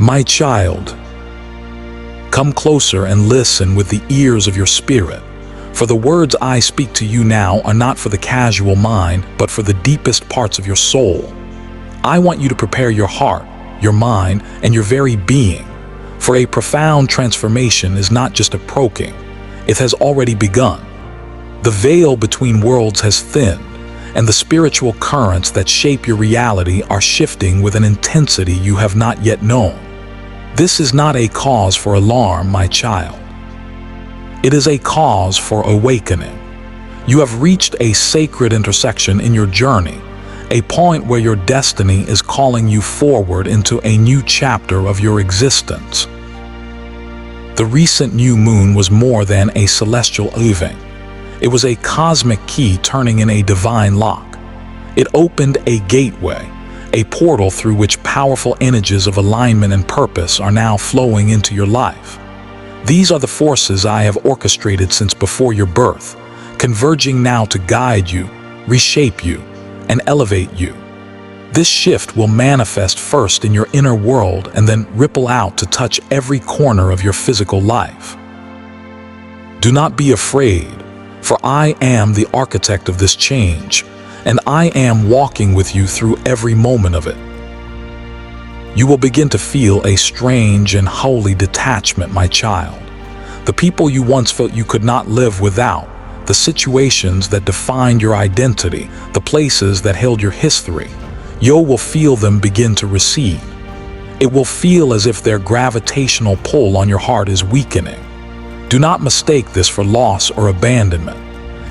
My child, come closer and listen with the ears of your spirit, for the words I speak to you now are not for the casual mind, but for the deepest parts of your soul. I want you to prepare your heart, your mind, and your very being, for a profound transformation is not just approaching, it has already begun. The veil between worlds has thinned, and the spiritual currents that shape your reality are shifting with an intensity you have not yet known. This is not a cause for alarm, my child. It is a cause for awakening. You have reached a sacred intersection in your journey, a point where your destiny is calling you forward into a new chapter of your existence. The recent new moon was more than a celestial event. It was a cosmic key turning in a divine lock. It opened a gateway, a portal through which powerful energies of alignment and purpose are now flowing into your life. These are the forces I have orchestrated since before your birth, converging now to guide you, reshape you, and elevate you. This shift will manifest first in your inner world and then ripple out to touch every corner of your physical life. Do not be afraid, for I am the architect of this change, and I am walking with you through every moment of it. You will begin to feel a strange and holy detachment, my child. The people you once felt you could not live without, the situations that defined your identity, the places that held your history, you will feel them begin to recede. It will feel as if their gravitational pull on your heart is weakening. Do not mistake this for loss or abandonment.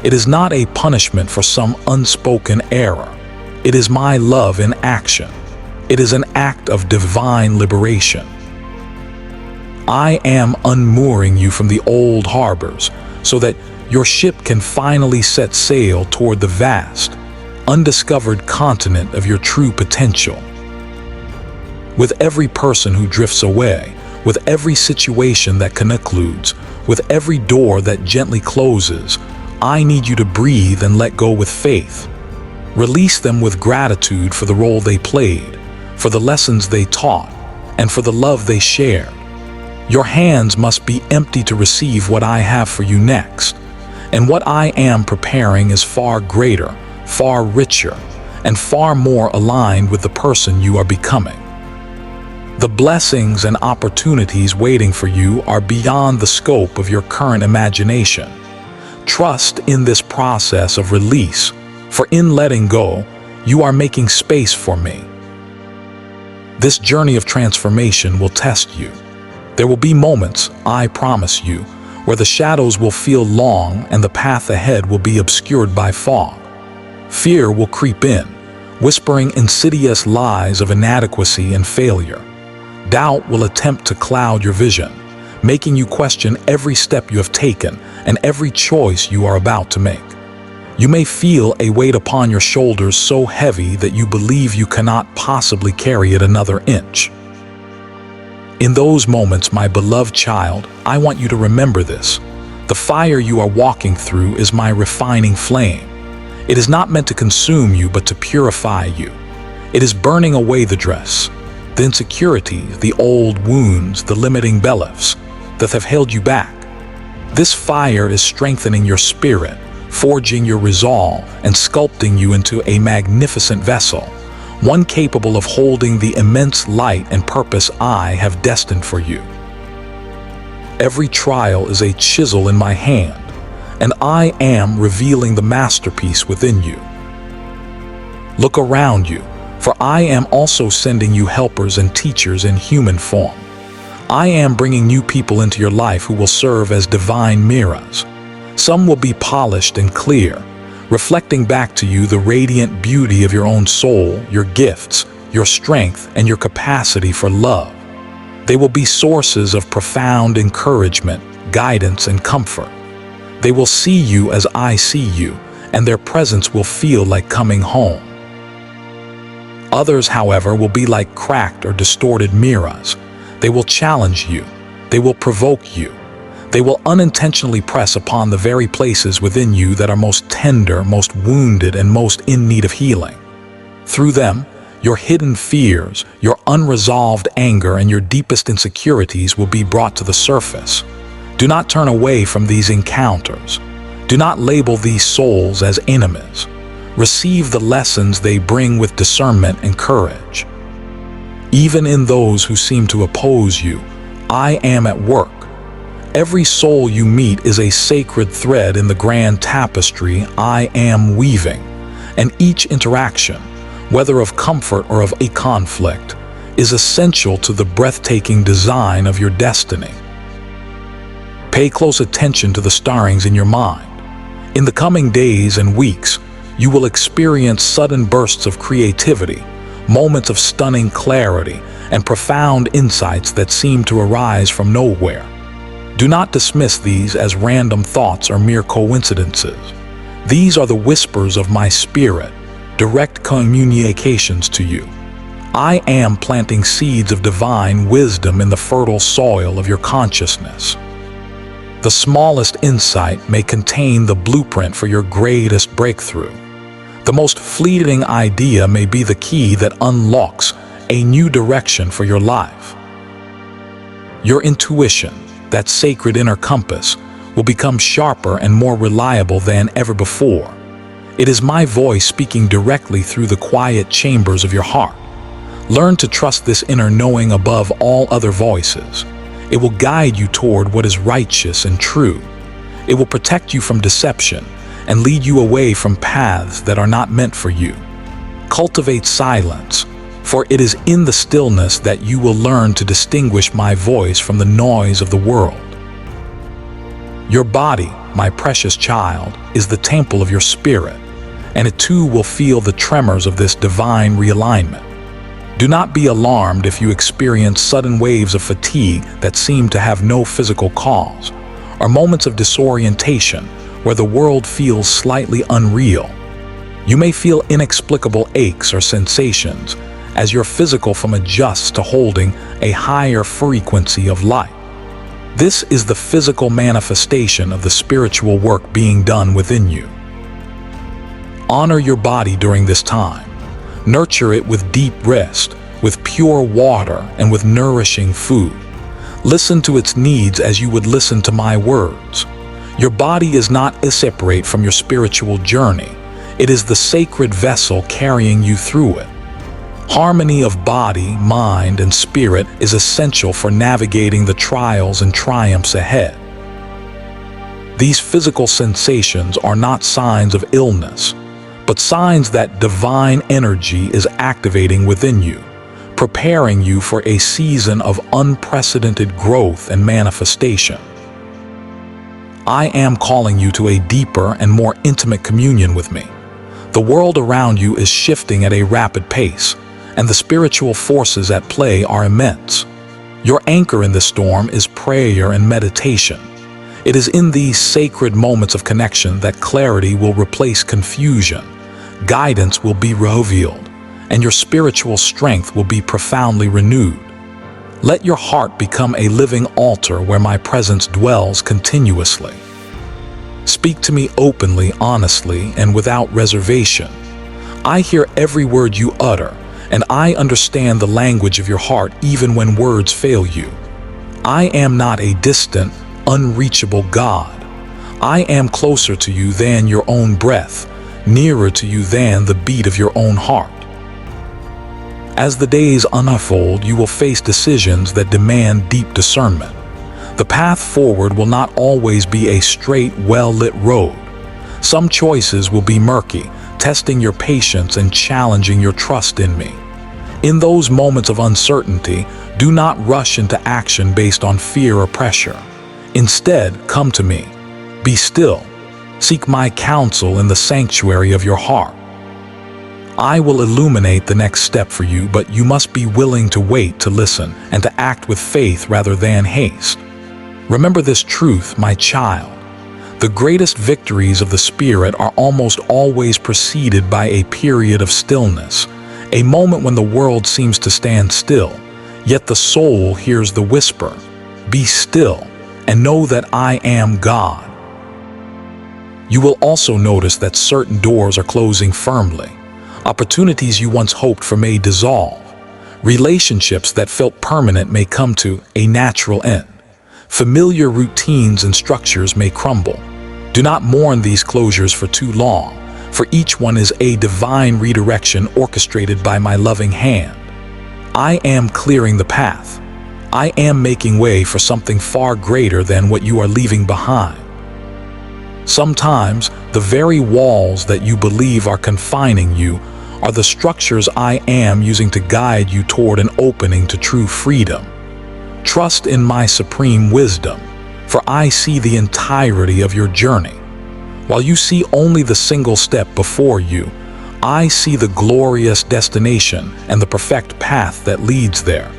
It is not a punishment for some unspoken error. It is my love in action. It is an act of divine liberation. I am unmooring you from the old harbors so that your ship can finally set sail toward the vast, undiscovered continent of your true potential. With every person who drifts away, with every situation that concludes, with every door that gently closes, I need you to breathe and let go with faith. Release them with gratitude for the role they played, for the lessons they taught, and for the love they shared. Your hands must be empty to receive what I have for you next. And what I am preparing is far greater, far richer, and far more aligned with the person you are becoming. The blessings and opportunities waiting for you are beyond the scope of your current imagination. Trust in this process of release, for in letting go, you are making space for me. This journey of transformation will test you. There will be moments, I promise you, where the shadows will feel long and the path ahead will be obscured by fog. Fear will creep in, whispering insidious lies of inadequacy and failure. Doubt will attempt to cloud your vision, making you question every step you have taken and every choice you are about to make. You may feel a weight upon your shoulders so heavy that you believe you cannot possibly carry it another inch. In those moments, my beloved child, I want you to remember this. The fire you are walking through is my refining flame. It is not meant to consume you, but to purify you. It is burning away the dress, the insecurity, the old wounds, the limiting beliefs that have held you back. This fire is strengthening your spirit, forging your resolve, and sculpting you into a magnificent vessel, one capable of holding the immense light and purpose I have destined for you. Every trial is a chisel in my hand, and I am revealing the masterpiece within you. Look around you, for I am also sending you helpers and teachers in human form. I am bringing new people into your life who will serve as divine mirrors. Some will be polished and clear, reflecting back to you the radiant beauty of your own soul, your gifts, your strength, and your capacity for love. They will be sources of profound encouragement, guidance, and comfort. They will see you as I see you, and their presence will feel like coming home. Others, however, will be like cracked or distorted mirrors. They will challenge you. They will provoke you. They will unintentionally press upon the very places within you that are most tender, most wounded, and most in need of healing. Through them, Your hidden fears, your unresolved anger, and your deepest insecurities will be brought to the surface. Do not turn away from these encounters. Do not label these souls as enemies. Receive the lessons they bring with discernment and courage. Even in those who seem to oppose you, I am at work. Every soul you meet is a sacred thread in the grand tapestry I am weaving, and each interaction, whether of comfort or of a conflict, is essential to the breathtaking design of your destiny. Pay close attention to the stirrings in your mind. In the coming days and weeks, you will experience sudden bursts of creativity, moments of stunning clarity, and profound insights that seem to arise from nowhere. Do not dismiss these as random thoughts or mere coincidences. These are the whispers of my spirit, direct communications to you. I am planting seeds of divine wisdom in the fertile soil of your consciousness. The smallest insight may contain the blueprint for your greatest breakthrough. The most fleeting idea may be the key that unlocks a new direction for your life. Your intuition, that sacred inner compass, will become sharper and more reliable than ever before. It is my voice speaking directly through the quiet chambers of your heart. Learn to trust this inner knowing above all other voices. It will guide you toward what is righteous and true. It will protect you from deception and lead you away from paths that are not meant for you. Cultivate silence, for it is in the stillness that you will learn to distinguish my voice from the noise of the world. Your body, my precious child, is the temple of your spirit, and it too will feel the tremors of this divine realignment. Do not be alarmed if you experience sudden waves of fatigue that seem to have no physical cause, or moments of disorientation where the world feels slightly unreal. You may feel inexplicable aches or sensations as your physical form adjusts to holding a higher frequency of light. This is the physical manifestation of the spiritual work being done within you. Honor your body during this time. Nurture it with deep rest, with pure water, and with nourishing food. Listen to its needs as you would listen to my words. Your body is not separate from your spiritual journey. It is the sacred vessel carrying you through it. Harmony of body, mind, and spirit is essential for navigating the trials and triumphs ahead. These physical sensations are not signs of illness, but signs that divine energy is activating within you, preparing you for a season of unprecedented growth and manifestation. I am calling you to a deeper and more intimate communion with me. The world around you is shifting at a rapid pace, and the spiritual forces at play are immense. Your anchor in the storm is prayer and meditation. It is in these sacred moments of connection that clarity will replace confusion, guidance will be revealed, and your spiritual strength will be profoundly renewed. Let your heart become a living altar where my presence dwells continuously. Speak to me openly, honestly, and without reservation. I hear every word you utter, and I understand the language of your heart even when words fail you. I am not a distant, unreachable God. I am closer to you than your own breath, nearer to you than the beat of your own heart. As the days unfold, you will face decisions that demand deep discernment. The path forward will not always be a straight, well-lit road. Some choices will be murky, testing your patience and challenging your trust in me. In those moments of uncertainty, do not rush into action based on fear or pressure. Instead, come to me. Be still. Seek my counsel in the sanctuary of your heart. I will illuminate the next step for you, but you must be willing to wait, to listen, and to act with faith rather than haste. Remember this truth, my child. The greatest victories of the Spirit are almost always preceded by a period of stillness, a moment when the world seems to stand still, yet the soul hears the whisper, "Be still, and know that I am God." You will also notice that certain doors are closing firmly. Opportunities you once hoped for may dissolve. Relationships that felt permanent may come to a natural end. Familiar routines and structures may crumble. Do not mourn these closures for too long, for each one is a divine redirection orchestrated by my loving hand. I am clearing the path. I am making way for something far greater than what you are leaving behind. Sometimes, the very walls that you believe are confining you are the structures I am using to guide you toward an opening to true freedom. Trust in my supreme wisdom, for I see the entirety of your journey. While you see only the single step before you, I see the glorious destination and the perfect path that leads there.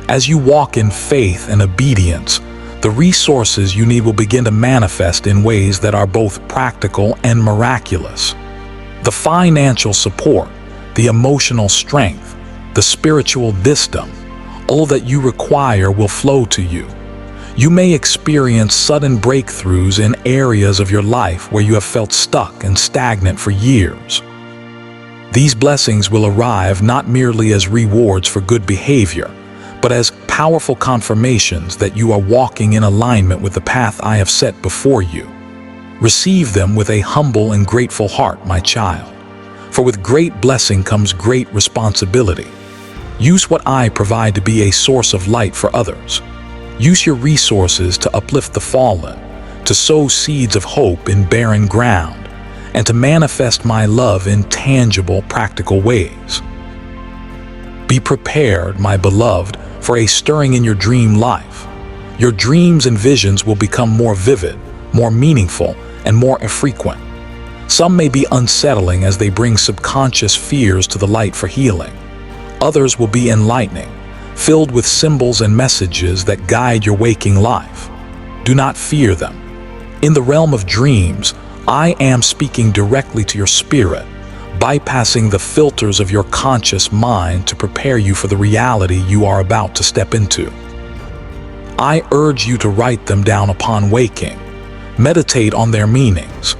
As you walk in faith and obedience, the resources you need will begin to manifest in ways that are both practical and miraculous. The financial support, the emotional strength, the spiritual wisdom, all that you require will flow to you. You may experience sudden breakthroughs in areas of your life where you have felt stuck and stagnant for years. These blessings will arrive not merely as rewards for good behavior, but as powerful confirmations that you are walking in alignment with the path I have set before you. Receive them with a humble and grateful heart, my child, for with great blessing comes great responsibility. Use what I provide to be a source of light for others. Use your resources to uplift the fallen, to sow seeds of hope in barren ground, and to manifest my love in tangible, practical ways. Be prepared, my beloved, for a stirring in your dream life. Your dreams and visions will become more vivid, more meaningful, and more frequent. Some may be unsettling as they bring subconscious fears to the light for healing. Others will be enlightening, filled with symbols and messages that guide your waking life. Do not fear them. In the realm of dreams, I am speaking directly to your spirit, bypassing the filters of your conscious mind to prepare you for the reality you are about to step into. I urge you to write them down upon waking. Meditate on their meanings.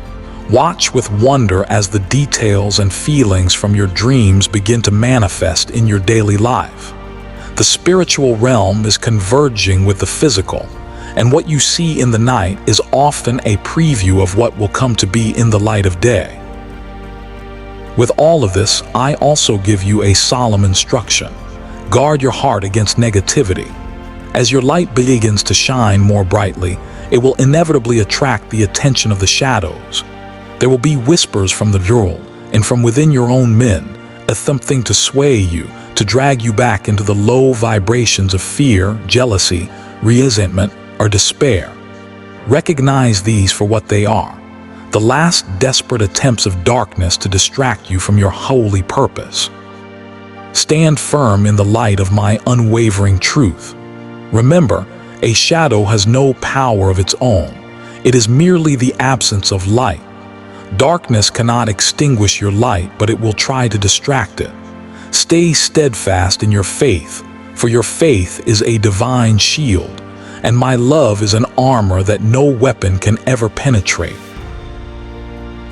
Watch with wonder as the details and feelings from your dreams begin to manifest in your daily life. The spiritual realm is converging with the physical, and what you see in the night is often a preview of what will come to be in the light of day. With all of this, I also give you a solemn instruction. Guard your heart against negativity. As your light begins to shine more brightly, it will inevitably attract the attention of the shadows. There will be whispers from the world and from within your own men, attempting to sway you, to drag you back into the low vibrations of fear, jealousy, resentment, or despair. Recognize these for what they are, the last desperate attempts of darkness to distract you from your holy purpose. Stand firm in the light of my unwavering truth. Remember, a shadow has no power of its own. It is merely the absence of light. Darkness cannot extinguish your light, but it will try to distract it. Stay steadfast in your faith, for your faith is a divine shield, and my love is an armor that no weapon can ever penetrate.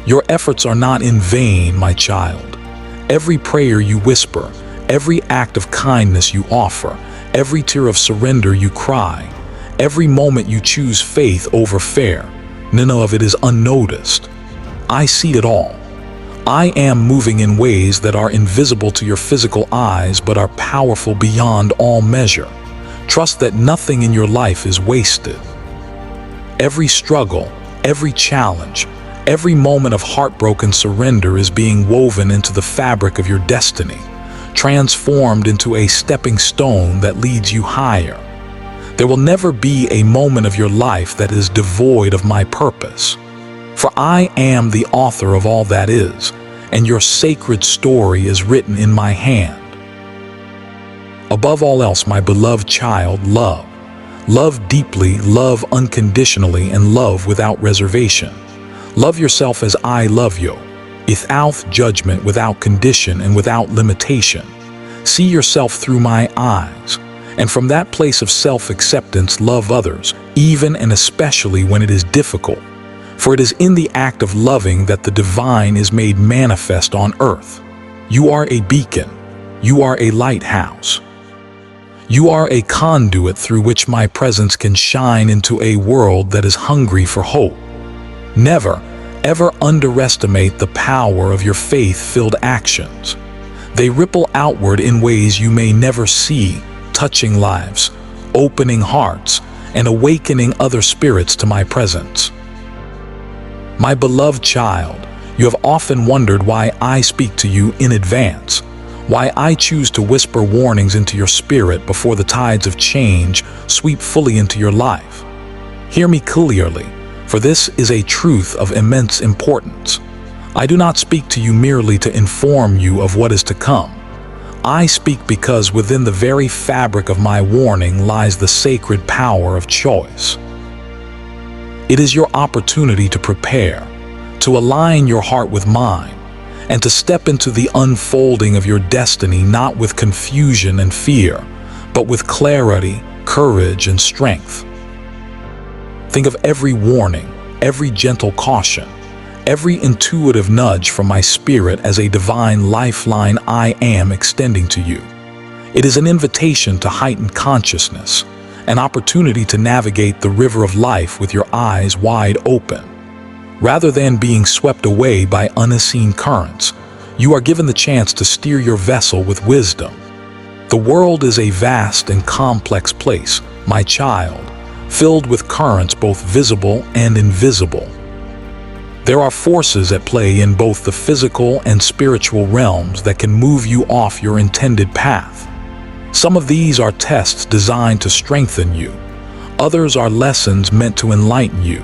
Your efforts are not in vain, my child. Every prayer you whisper, every act of kindness you offer, every tear of surrender you cry, every moment you choose faith over fear, none of it is unnoticed. I see it all. I am moving in ways that are invisible to your physical eyes but are powerful beyond all measure. Trust that nothing in your life is wasted. Every struggle, every challenge, every moment of heartbroken surrender is being woven into the fabric of your destiny, transformed into a stepping stone that leads you higher. There will never be a moment of your life that is devoid of my purpose. For I am the author of all that is, and your sacred story is written in my hand. Above all else, my beloved child, love. Love deeply, love unconditionally, and love without reservation. Love yourself as I love you, without judgment, without condition, and without limitation. See yourself through my eyes, and from that place of self-acceptance, love others, even and especially when it is difficult. For it is in the act of loving that the divine is made manifest on earth. You are a beacon. You are a lighthouse. You are a conduit through which my presence can shine into a world that is hungry for hope. Never, ever underestimate the power of your faith-filled actions. They ripple outward in ways you may never see, touching lives, opening hearts, and awakening other spirits to my presence. My beloved child, you have often wondered why I speak to you in advance, why I choose to whisper warnings into your spirit before the tides of change sweep fully into your life. Hear me clearly, for this is a truth of immense importance. I do not speak to you merely to inform you of what is to come. I speak because within the very fabric of my warning lies the sacred power of choice. It is your opportunity to prepare, to align your heart with mine, and to step into the unfolding of your destiny not with confusion and fear, but with clarity, courage, and strength. Think of every warning, every gentle caution, every intuitive nudge from my spirit as a divine lifeline I am extending to you. It is an invitation to heightened consciousness, an opportunity to navigate the river of life with your eyes wide open. Rather than being swept away by unseen currents, you are given the chance to steer your vessel with wisdom. The world is a vast and complex place, my child, filled with currents both visible and invisible. There are forces at play in both the physical and spiritual realms that can move you off your intended path. Some of these are tests designed to strengthen you. Others are lessons meant to enlighten you.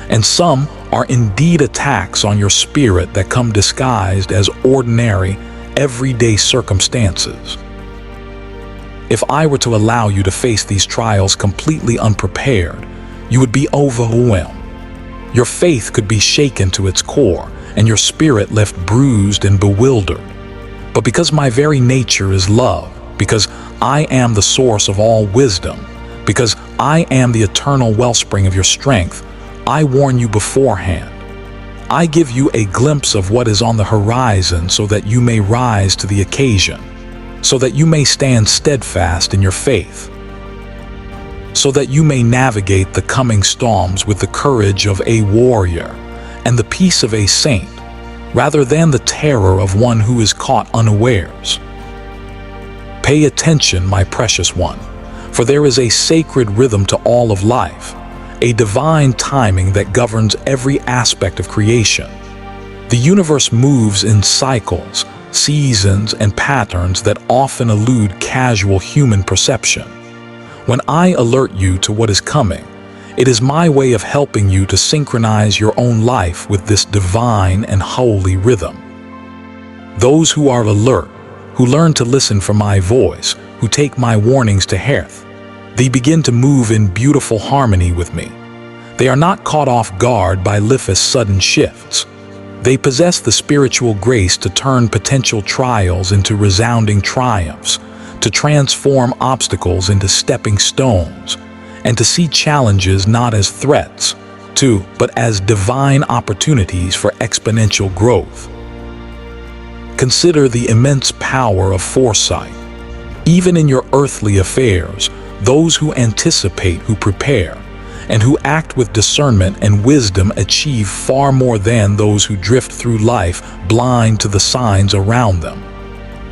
And some are indeed attacks on your spirit that come disguised as ordinary, everyday circumstances. If I were to allow you to face these trials completely unprepared, you would be overwhelmed. Your faith could be shaken to its core, and your spirit left bruised and bewildered. But because my very nature is love, because I am the source of all wisdom, because I am the eternal wellspring of your strength, I warn you beforehand. I give you a glimpse of what is on the horizon so that you may rise to the occasion, so that you may stand steadfast in your faith, so that you may navigate the coming storms with the courage of a warrior and the peace of a saint, rather than the terror of one who is caught unawares. Pay attention, my precious one, for there is a sacred rhythm to all of life, a divine timing that governs every aspect of creation. The universe moves in cycles, seasons, and patterns that often elude casual human perception. When I alert you to what is coming, it is my way of helping you to synchronize your own life with this divine and holy rhythm. Those who are alert, who learn to listen for my voice, who take my warnings to heart, they begin to move in beautiful harmony with me. They are not caught off guard by life's sudden shifts. They possess the spiritual grace to turn potential trials into resounding triumphs, to transform obstacles into stepping stones, and to see challenges not as threats, but as divine opportunities for exponential growth. Consider the immense power of foresight. Even in your earthly affairs, those who anticipate, who prepare, and who act with discernment and wisdom achieve far more than those who drift through life blind to the signs around them.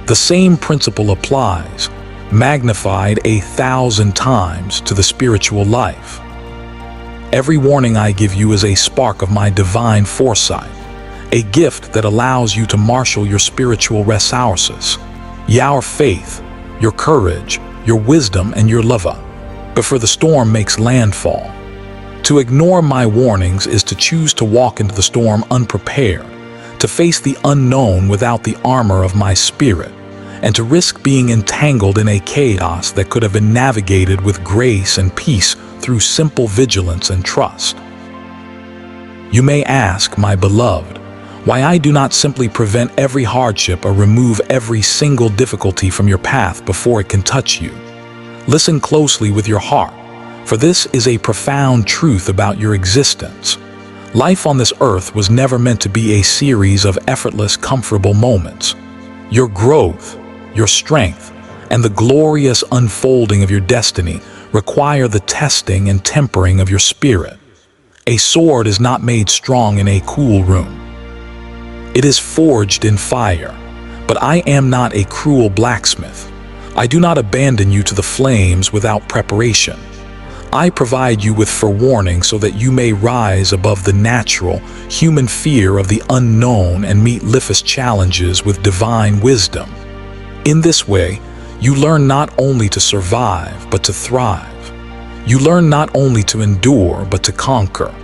The same principle applies, magnified 1,000 times, to the spiritual life. Every warning I give you is a spark of my divine foresight, a gift that allows you to marshal your spiritual resources, your faith, your courage, your wisdom, and your love, before the storm makes landfall. To ignore my warnings is to choose to walk into the storm unprepared, to face the unknown without the armor of my spirit, and to risk being entangled in a chaos that could have been navigated with grace and peace through simple vigilance and trust. You may ask, my beloved, why I do not simply prevent every hardship or remove every single difficulty from your path before it can touch you. Listen closely with your heart, for this is a profound truth about your existence. Life on this earth was never meant to be a series of effortless, comfortable moments. Your growth, your strength, and the glorious unfolding of your destiny require the testing and tempering of your spirit. A sword is not made strong in a cool room. It is forged in fire. But I am not a cruel blacksmith. I do not abandon you to the flames without preparation. I provide you with forewarning so that you may rise above the natural, human fear of the unknown and meet life's challenges with divine wisdom. In this way, you learn not only to survive, but to thrive. You learn not only to endure, but to conquer.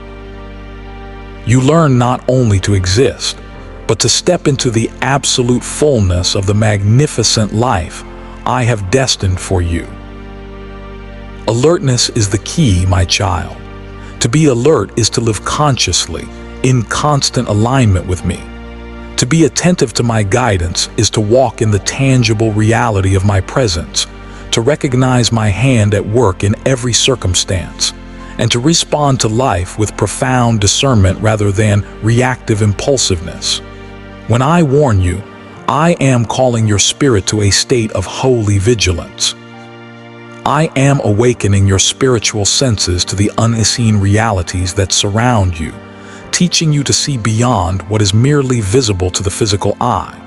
You learn not only to exist, but to step into the absolute fullness of the magnificent life I have destined for you. Alertness is the key, my child. To be alert is to live consciously, in constant alignment with me. To be attentive to my guidance is to walk in the tangible reality of my presence, to recognize my hand at work in every circumstance, and to respond to life with profound discernment rather than reactive impulsiveness. When I warn you, I am calling your spirit to a state of holy vigilance. I am awakening your spiritual senses to the unseen realities that surround you, teaching you to see beyond what is merely visible to the physical eye.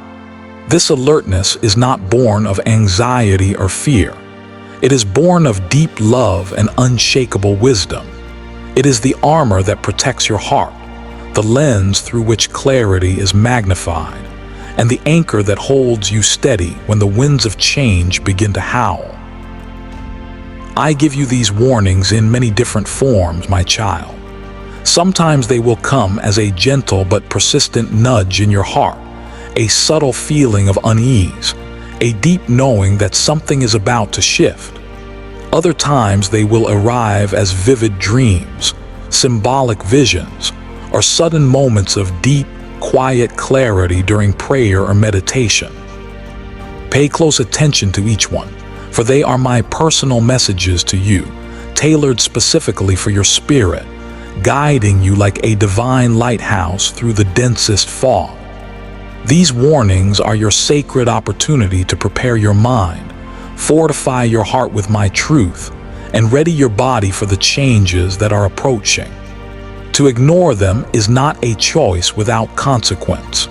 This alertness is not born of anxiety or fear. It is born of deep love and unshakable wisdom. It is the armor that protects your heart, the lens through which clarity is magnified, and the anchor that holds you steady when the winds of change begin to howl. I give you these warnings in many different forms, my child. Sometimes they will come as a gentle but persistent nudge in your heart, a subtle feeling of unease, a deep knowing that something is about to shift. Other times they will arrive as vivid dreams, symbolic visions, or sudden moments of deep, quiet clarity during prayer or meditation. Pay close attention to each one, for they are my personal messages to you, tailored specifically for your spirit, guiding you like a divine lighthouse through the densest fog. These warnings are your sacred opportunity to prepare your mind, fortify your heart with my truth, and ready your body for the changes that are approaching. To ignore them is not a choice without consequence.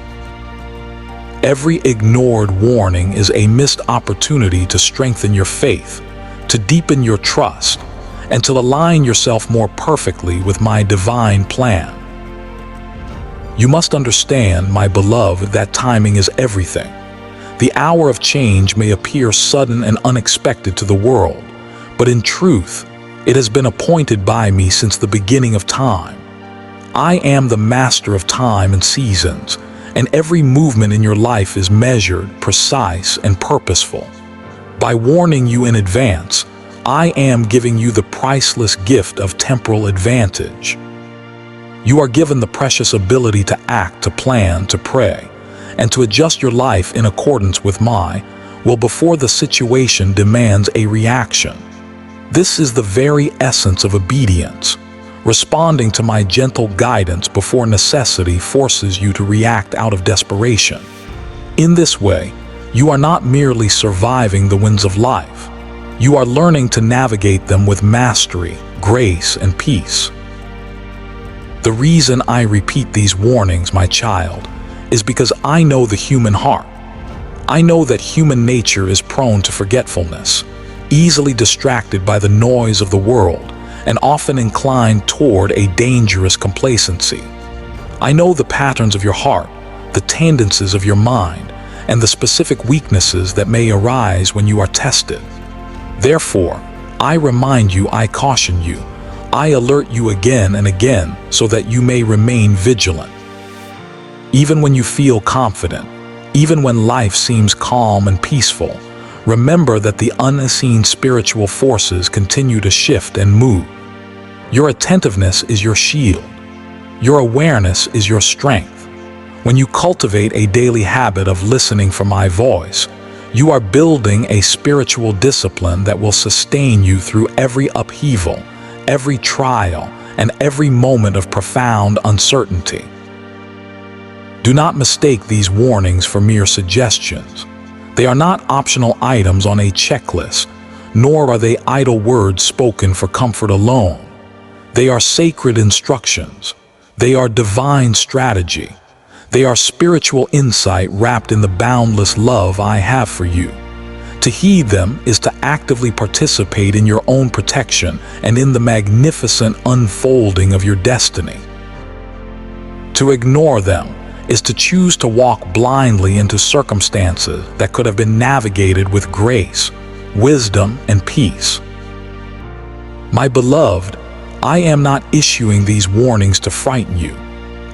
Every ignored warning is a missed opportunity to strengthen your faith, to deepen your trust, and to align yourself more perfectly with my divine plan. You must understand, my beloved, that timing is everything. The hour of change may appear sudden and unexpected to the world, but in truth, it has been appointed by me since the beginning of time. I am the master of time and seasons, and every movement in your life is measured, precise, and purposeful. By warning you in advance, I am giving you the priceless gift of temporal advantage. You are given the precious ability to act, to plan, to pray, and to adjust your life in accordance with my will before the situation demands a reaction. This is the very essence of obedience, responding to my gentle guidance before necessity forces you to react out of desperation. In this way, you are not merely surviving the winds of life. You are learning to navigate them with mastery, grace, and peace. The reason I repeat these warnings, my child, is because I know the human heart. I know that human nature is prone to forgetfulness, easily distracted by the noise of the world, and often inclined toward a dangerous complacency. I know the patterns of your heart, the tendencies of your mind, and the specific weaknesses that may arise when you are tested. Therefore, I remind you, I caution you, I alert you again and again so that you may remain vigilant. Even when you feel confident, even when life seems calm and peaceful, remember that the unseen spiritual forces continue to shift and move. Your attentiveness is your shield. Your awareness is your strength. When you cultivate a daily habit of listening for my voice, you are building a spiritual discipline that will sustain you through every upheaval, every trial, and every moment of profound uncertainty. Do not mistake these warnings for mere suggestions. They are not optional items on a checklist, nor are they idle words spoken for comfort alone. They are sacred instructions. They are divine strategy. They are spiritual insight wrapped in the boundless love I have for you. To heed them is to actively participate in your own protection and in the magnificent unfolding of your destiny. To ignore them is to choose to walk blindly into circumstances that could have been navigated with grace, wisdom, and peace. My beloved, I am not issuing these warnings to frighten you.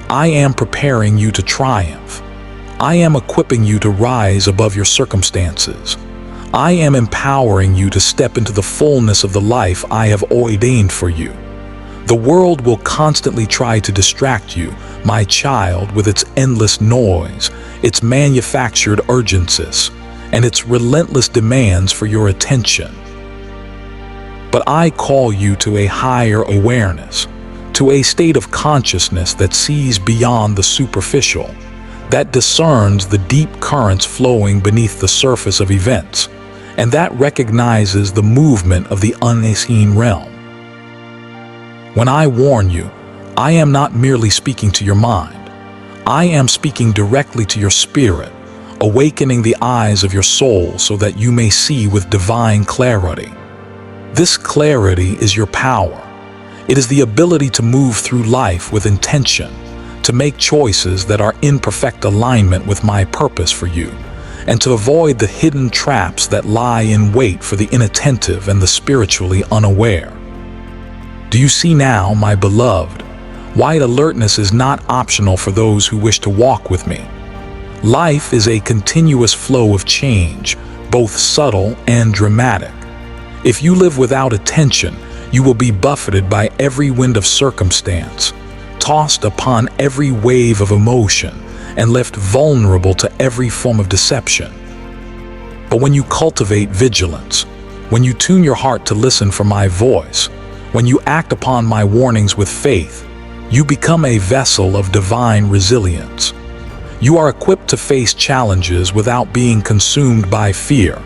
I am preparing you to triumph. I am equipping you to rise above your circumstances. I am empowering you to step into the fullness of the life I have ordained for you. The world will constantly try to distract you, my child, with its endless noise, its manufactured urgencies, and its relentless demands for your attention. But I call you to a higher awareness, to a state of consciousness that sees beyond the superficial, that discerns the deep currents flowing beneath the surface of events, and that recognizes the movement of the unseen realm. When I warn you, I am not merely speaking to your mind. I am speaking directly to your spirit, awakening the eyes of your soul so that you may see with divine clarity. This clarity is your power. It is the ability to move through life with intention, to make choices that are in perfect alignment with my purpose for you, and to avoid the hidden traps that lie in wait for the inattentive and the spiritually unaware. Do you see now, my beloved, why alertness is not optional for those who wish to walk with me? Life is a continuous flow of change, both subtle and dramatic. If you live without attention, you will be buffeted by every wind of circumstance, tossed upon every wave of emotion, and left vulnerable to every form of deception. But when you cultivate vigilance, when you tune your heart to listen for my voice, when you act upon my warnings with faith, you become a vessel of divine resilience. You are equipped to face challenges without being consumed by fear,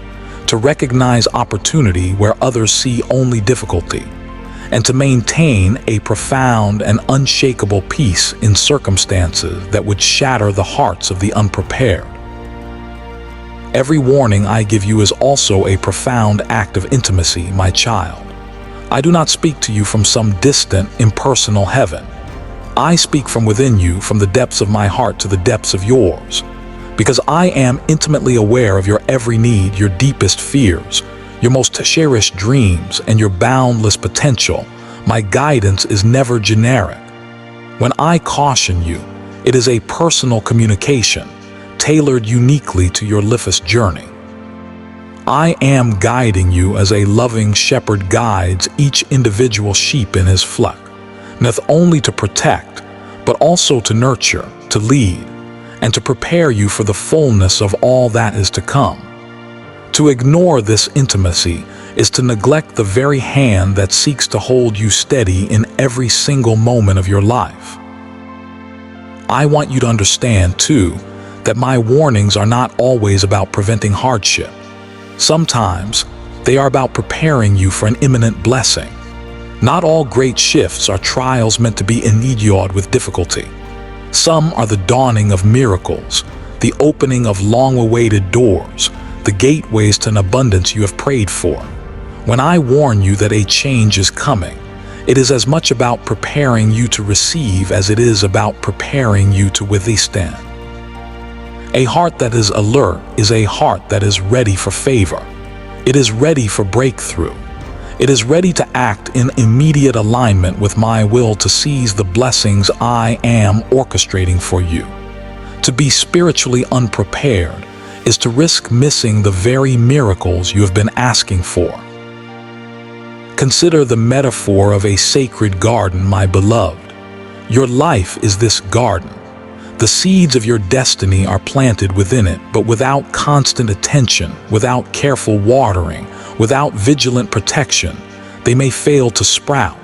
to recognize opportunity where others see only difficulty, and to maintain a profound and unshakable peace in circumstances that would shatter the hearts of the unprepared. Every warning I give you is also a profound act of intimacy, my child. I do not speak to you from some distant, impersonal heaven. I speak from within you, from the depths of my heart to the depths of yours, because I am intimately aware of your every need, your deepest fears, your most cherished dreams, and your boundless potential. My guidance is never generic. When I caution you, it is a personal communication, tailored uniquely to your life's journey. I am guiding you as a loving shepherd guides each individual sheep in his flock, not only to protect, but also to nurture, to lead, and to prepare you for the fullness of all that is to come. To ignore this intimacy is to neglect the very hand that seeks to hold you steady in every single moment of your life. I want you to understand, too, that my warnings are not always about preventing hardship. Sometimes they are about preparing you for an imminent blessing. Not all great shifts are trials meant to be endured with difficulty. Some are the dawning of miracles, the opening of long-awaited doors, the gateways to an abundance you have prayed for. When I warn you that a change is coming, it is as much about preparing you to receive as it is about preparing you to withstand. A heart that is alert is a heart that is ready for favor. It is ready for breakthrough. It is ready to act in immediate alignment with my will to seize the blessings I am orchestrating for you. To be spiritually unprepared is to risk missing the very miracles you have been asking for. Consider the metaphor of a sacred garden, my beloved. Your life is this garden. The seeds of your destiny are planted within it, but without constant attention, without careful watering, without vigilant protection, they may fail to sprout.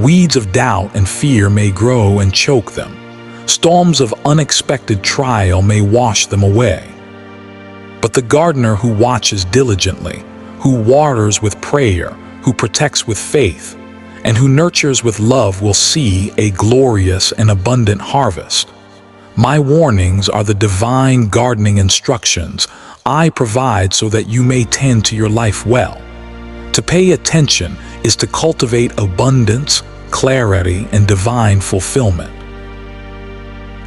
Weeds of doubt and fear may grow and choke them. Storms of unexpected trial may wash them away. But the gardener who watches diligently, who waters with prayer, who protects with faith, and who nurtures with love will see a glorious and abundant harvest. My warnings are the divine gardening instructions I provide so that you may tend to your life well. To pay attention is to cultivate abundance, clarity, and divine fulfillment.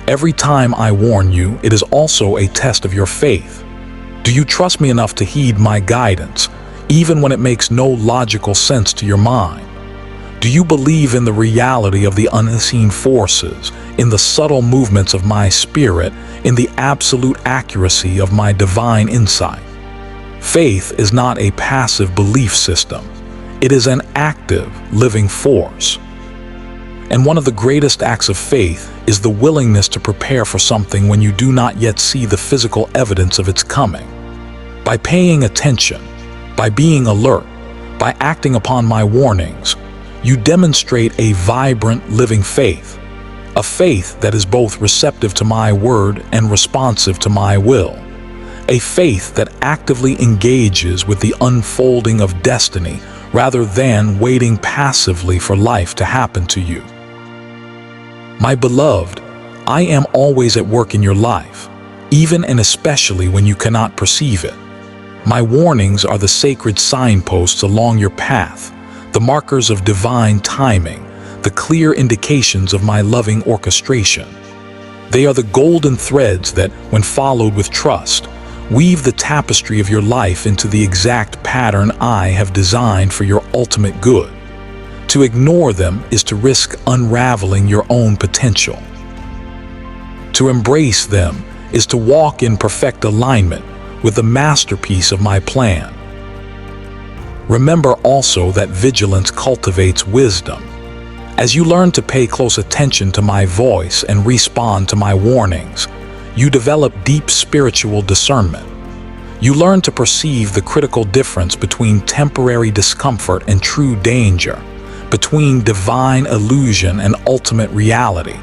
Every time I warn you, it is also a test of your faith. Do you trust me enough to heed my guidance, even when it makes no logical sense to your mind? Do you believe in the reality of the unseen forces, in the subtle movements of my spirit, in the absolute accuracy of my divine insight? Faith is not a passive belief system. It is an active, living force. And one of the greatest acts of faith is the willingness to prepare for something when you do not yet see the physical evidence of its coming. By paying attention, by being alert, by acting upon my warnings, you demonstrate a vibrant, living faith, a faith that is both receptive to my word and responsive to my will, a faith that actively engages with the unfolding of destiny rather than waiting passively for life to happen to you. My beloved, I am always at work in your life, even and especially when you cannot perceive it. My warnings are the sacred signposts along your path, the markers of divine timing, the clear indications of my loving orchestration. They are the golden threads that, when followed with trust, weave the tapestry of your life into the exact pattern I have designed for your ultimate good. To ignore them is to risk unraveling your own potential. To embrace them is to walk in perfect alignment with the masterpiece of my plan. Remember also that vigilance cultivates wisdom. As you learn to pay close attention to my voice and respond to my warnings, you develop deep spiritual discernment. You learn to perceive the critical difference between temporary discomfort and true danger, between divine illusion and ultimate reality,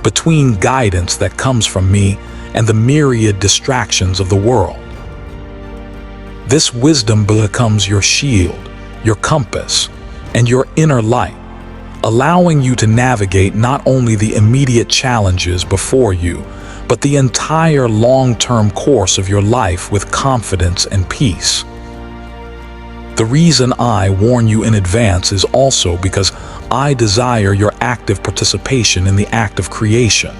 between guidance that comes from me and the myriad distractions of the world. This wisdom becomes your shield, your compass, and your inner light, allowing you to navigate not only the immediate challenges before you, but the entire long-term course of your life with confidence and peace. The reason I warn you in advance is also because I desire your active participation in the act of creation.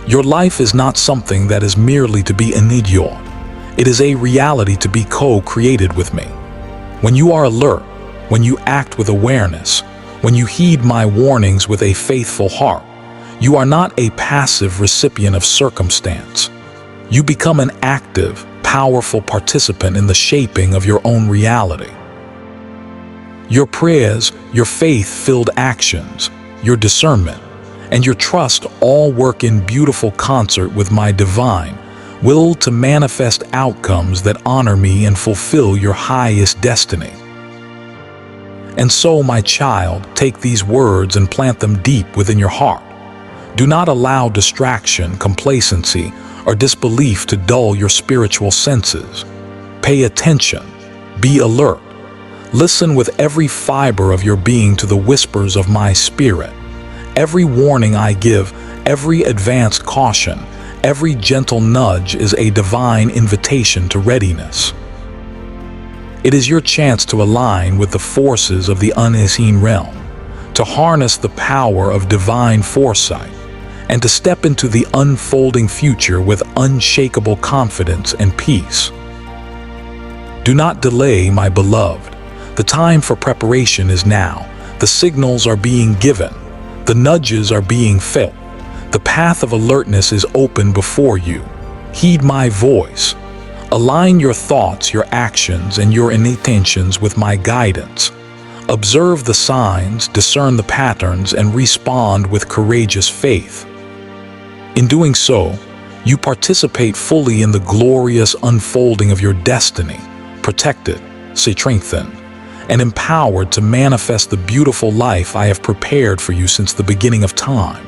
Your life is not something that is merely to be endured. It is a reality to be co-created with me. When you are alert, when you act with awareness, when you heed my warnings with a faithful heart, you are not a passive recipient of circumstance. You become an active, powerful participant in the shaping of your own reality. Your prayers, your faith-filled actions, your discernment, and your trust all work in beautiful concert with my divine will to manifest outcomes that honor me and fulfill your highest destiny. And so, my child, take these words and plant them deep within your heart. Do not allow distraction, complacency, or disbelief to dull your spiritual senses. Pay attention. Be alert. Listen with every fiber of your being to the whispers of my spirit. Every warning I give, every advanced caution, every gentle nudge is a divine invitation to readiness. It is your chance to align with the forces of the unseen realm, to harness the power of divine foresight, and to step into the unfolding future with unshakable confidence and peace. Do not delay, my beloved. The time for preparation is now. The signals are being given. The nudges are being felt. The path of alertness is open before you. Heed my voice. Align your thoughts, your actions, and your intentions with my guidance. Observe the signs, discern the patterns, and respond with courageous faith. In doing so, you participate fully in the glorious unfolding of your destiny, protected, strengthened, and empowered to manifest the beautiful life I have prepared for you since the beginning of time.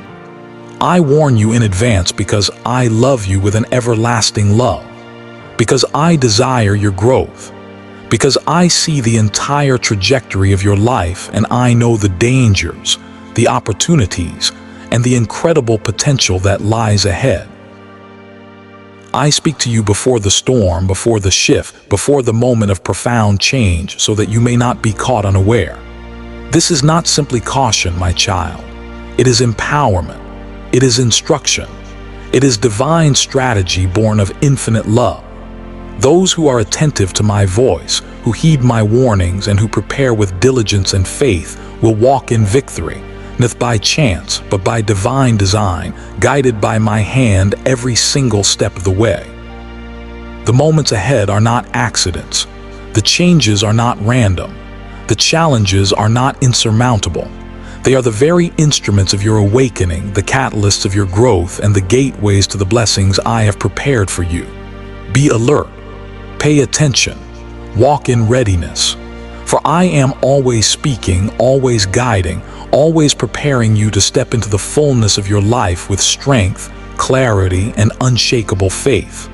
I warn you in advance because I love you with an everlasting love, because I desire your growth, because I see the entire trajectory of your life and I know the dangers, the opportunities, and the incredible potential that lies ahead. I speak to you before the storm, before the shift, before the moment of profound change, so that you may not be caught unaware. This is not simply caution, my child. It is empowerment. It is instruction. It is divine strategy born of infinite love. Those who are attentive to my voice, who heed my warnings, and who prepare with diligence and faith will walk in victory, not by chance, but by divine design, guided by my hand every single step of the way. The moments ahead are not accidents. The changes are not random. The challenges are not insurmountable. They are the very instruments of your awakening, the catalysts of your growth, and the gateways to the blessings I have prepared for you. Be alert. Pay attention. Walk in readiness. For I am always speaking, always guiding, always preparing you to step into the fullness of your life with strength, clarity, and unshakable faith.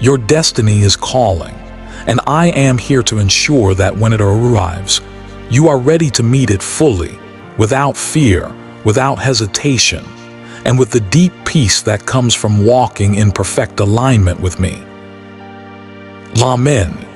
Your destiny is calling, and I am here to ensure that when it arrives, you are ready to meet it fully, without fear, without hesitation, and with the deep peace that comes from walking in perfect alignment with me. Amen.